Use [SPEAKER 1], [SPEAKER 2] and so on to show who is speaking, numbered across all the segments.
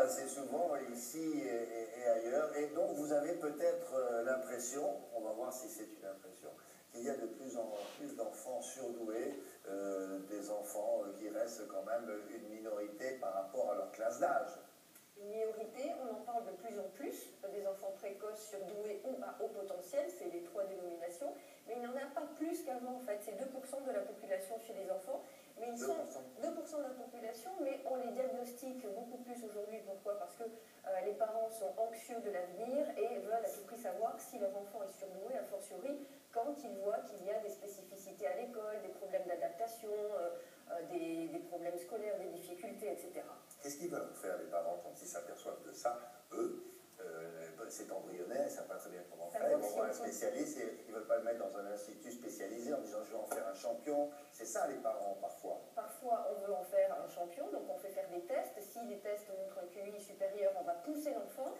[SPEAKER 1] assez souvent ici et ailleurs. Et donc vous avez peut-être l'impression, on va voir si c'est une impression, qu'il y a de plus en plus d'enfants surdoués, des enfants qui restent quand même une minorité par rapport à leur classe d'âge.
[SPEAKER 2] Une minorité, on en parle de plus en plus, des enfants précoces, surdoués ou à haut potentiel, c'est les trois dénominations, mais il n'y en a pas plus qu'avant en fait, c'est 2% de la population chez les enfants, mais ils
[SPEAKER 1] 2%.
[SPEAKER 2] sont 2% de la population, mais on les diagnostique beaucoup plus aujourd'hui. Pourquoi? Parce que les parents sont anxieux de l'avenir et veulent à tout prix savoir si leur enfant est surdoué, a fortiori quand ils voient qu'il y a des spécificités à l'école, des problèmes d'adaptation, des problèmes scolaires, des difficultés, etc.
[SPEAKER 1] Qu'est-ce qu'ils veulent faire les parents quand ils s'aperçoivent de ça? Eux, c'est embryonnaire, ils ne savent pas très bien comment faire, ils vont voir un spécialiste et ils ne veulent pas le mettre dans un institut spécialisé en disant je vais en faire un champion. C'est ça les parents parfois.
[SPEAKER 2] Parfois on veut en faire un champion, donc on fait faire des tests. Si les tests montrent un QI supérieur, on va pousser l'enfant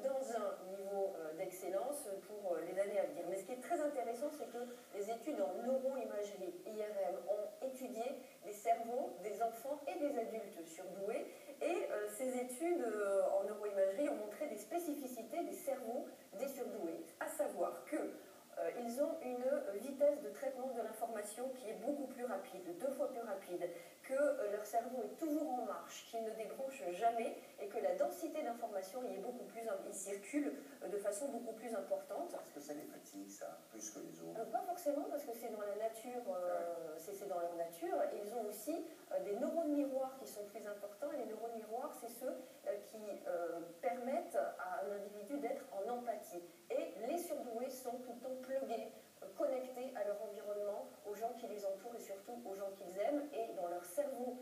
[SPEAKER 2] dans un niveau d'excellence pour les années à venir. Mais ce qui est très intéressant, c'est que les études en neuroimagerie, IRM, ont étudié les cerveaux des enfants et des adultes surdoués. Et ces études en neuroimagerie ont montré des spécificités des cerveaux des surdoués, à savoir qu'ils ont une vitesse de traitement de l'information qui est beaucoup plus rapide, 2 fois plus rapide, que leur cerveau est toujours en marche, qu'il ne débranche jamais et que la densité d'information y est beaucoup plus, il circule de façon beaucoup plus importante.
[SPEAKER 1] Est-ce que ça les fatigue ça, plus que les autres?
[SPEAKER 2] Pas forcément, parce que c'est dans la nature, c'est dans leur nature. Ils ont aussi des neurones miroirs qui sont plus importants, et les neurones miroirs, c'est ceux qui permettent à un individu d'être en empathie. Et les surdoués sont tout le temps plugués, connectés à leur environnement, aux gens qui les entourent et surtout aux gens qu'ils aiment. Et dans leur cerveau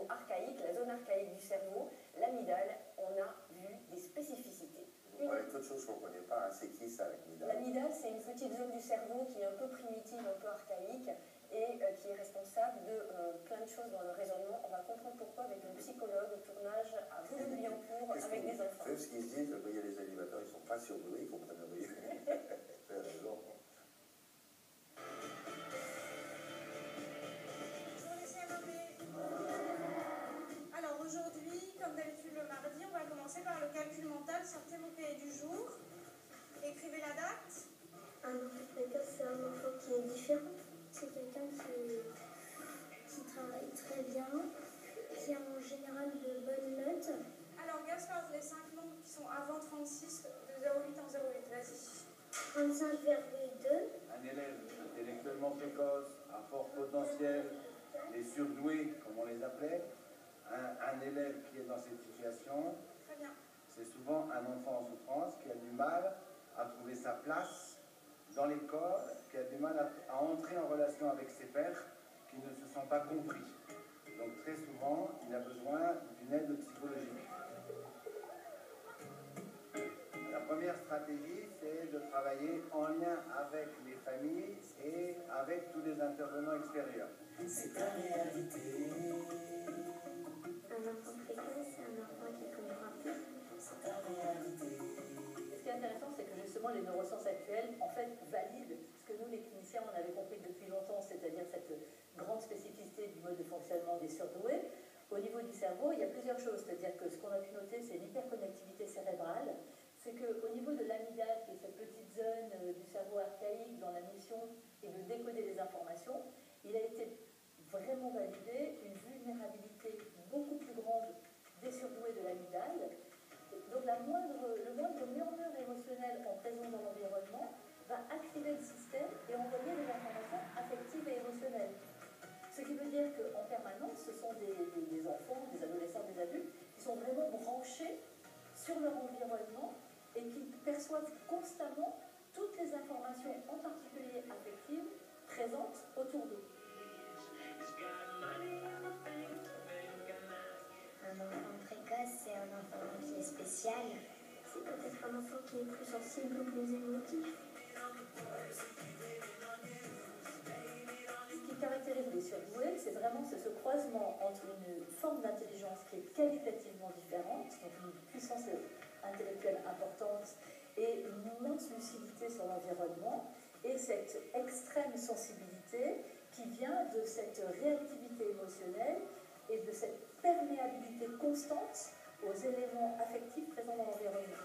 [SPEAKER 2] archaïque, la zone archaïque du cerveau, l'amygdale, on a vu des spécificités.
[SPEAKER 1] Vous parlez d'autres choses qu'on ne connaît pas, hein. C'est qui ça l'amygdale?
[SPEAKER 2] L'amygdale, c'est une petite zone du cerveau qui est un peu primitive, un peu archaïque et qui est responsable de plein de choses dans le raisonnement. On va comprendre pourquoi avec une psychologue au tournage à Boulogne-Billancourt avec des enfants.
[SPEAKER 1] C'est ce qu'ils se disent, il y a les animateurs, ils ne sont pas surdoués, ils comprennent rien. Vous avez raison.
[SPEAKER 3] Alors aujourd'hui, comme d'habitude le mardi, on va commencer par le calcul mental. Sortez vos cahiers du jour. Écrivez la date.
[SPEAKER 4] Un enfant précoce, c'est un enfant qui est différent. C'est quelqu'un qui travaille très bien, qui a en général de bonnes notes.
[SPEAKER 3] Alors Gaspard, les 5 nombres qui sont avant 36, de 0,8 en 0,8, vas-y.
[SPEAKER 4] 35,2.
[SPEAKER 5] Un élève intellectuellement précoce, à fort potentiel, les surdoués, comme on les appelait, un élève qui est dans cette situation,
[SPEAKER 3] Très bien.
[SPEAKER 5] c'est souvent un enfant en souffrance qui a du mal à trouver sa place dans l'école, qui a du mal à entrer en relation avec ses pairs, qui ne se sont pas compris. Donc très souvent, il a besoin d'une aide psychologique. La première stratégie, c'est de travailler en lien avec les familles et avec tous les intervenants extérieurs.
[SPEAKER 4] C'est ta réalité. Un enfant précoce, c'est un enfant qui comprend plus. C'est ta réalité.
[SPEAKER 6] Ce qui est intéressant, c'est que justement les neurosciences actuelles, en fait, valident ce que nous, les cliniciens, on avait compris depuis longtemps, c'est-à-dire cette grande spécificité du mode de fonctionnement des surdoués. Au niveau du cerveau, il y a plusieurs choses, c'est-à-dire que ce qu'on a pu noter, c'est l'hyperconnectivité cérébrale. C'est qu'au niveau de l'amygdale, qui est cette petite zone du cerveau archaïque dont la mission est de décoder les informations, il a été vraiment validé une vulnérabilité beaucoup plus grande des surdoués de l'amygdale. Donc le moindre murmure émotionnel en présence dans l'environnement va activer le système et envoyer des informations affectives et émotionnelles. Ce qui veut dire qu'en permanence, ce sont des enfants, des adolescents, des adultes qui sont vraiment branchés sur leur environnement et qui perçoivent constamment toutes les informations, en particulier affectives, présentes autour d'eux.
[SPEAKER 4] Un enfant précoce, c'est un enfant qui est spécial. C'est peut-être un enfant qui est plus sensible ou plus émotif.
[SPEAKER 6] Ce qui caractérise les surdoués, c'est vraiment ce croisement entre une forme d'intelligence qui est qualitativement différente, donc une puissance intellectuelle importante et une immense lucidité sur l'environnement, et cette extrême sensibilité qui vient de cette réactivité émotionnelle et de cette perméabilité constante aux éléments affectifs présents dans l'environnement.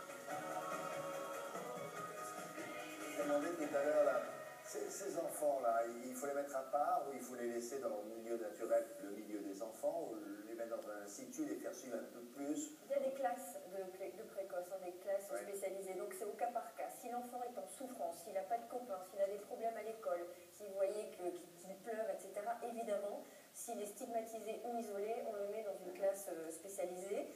[SPEAKER 1] Je demandais tout à l'heure, là, ces enfants-là, il faut les mettre à part ou il faut les laisser dans le milieu naturel, le milieu des enfants, ou les mettre dans un institut, les faire suivre un peu plus?
[SPEAKER 2] Il y a des classes de précoces, des classes spécialisées, donc c'est au cas par cas. Si l'enfant est en souffrance, s'il n'a pas de copains, s'il a des problèmes à l'école, si vous voyez qu'il pleure, etc., évidemment, s'il est stigmatisé ou isolé, on le met dans une classe spécialisée.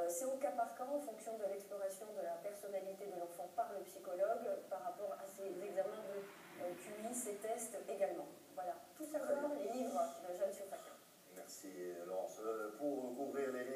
[SPEAKER 2] C'est au cas par cas en fonction de l'exploration de la personnalité de l'enfant par le psychologue, par rapport à ses examens de QI, ses tests également. Voilà, tout savoir, les livres de Jeanne Surfakin.
[SPEAKER 1] Merci Laurence. Pour couvrir les livres,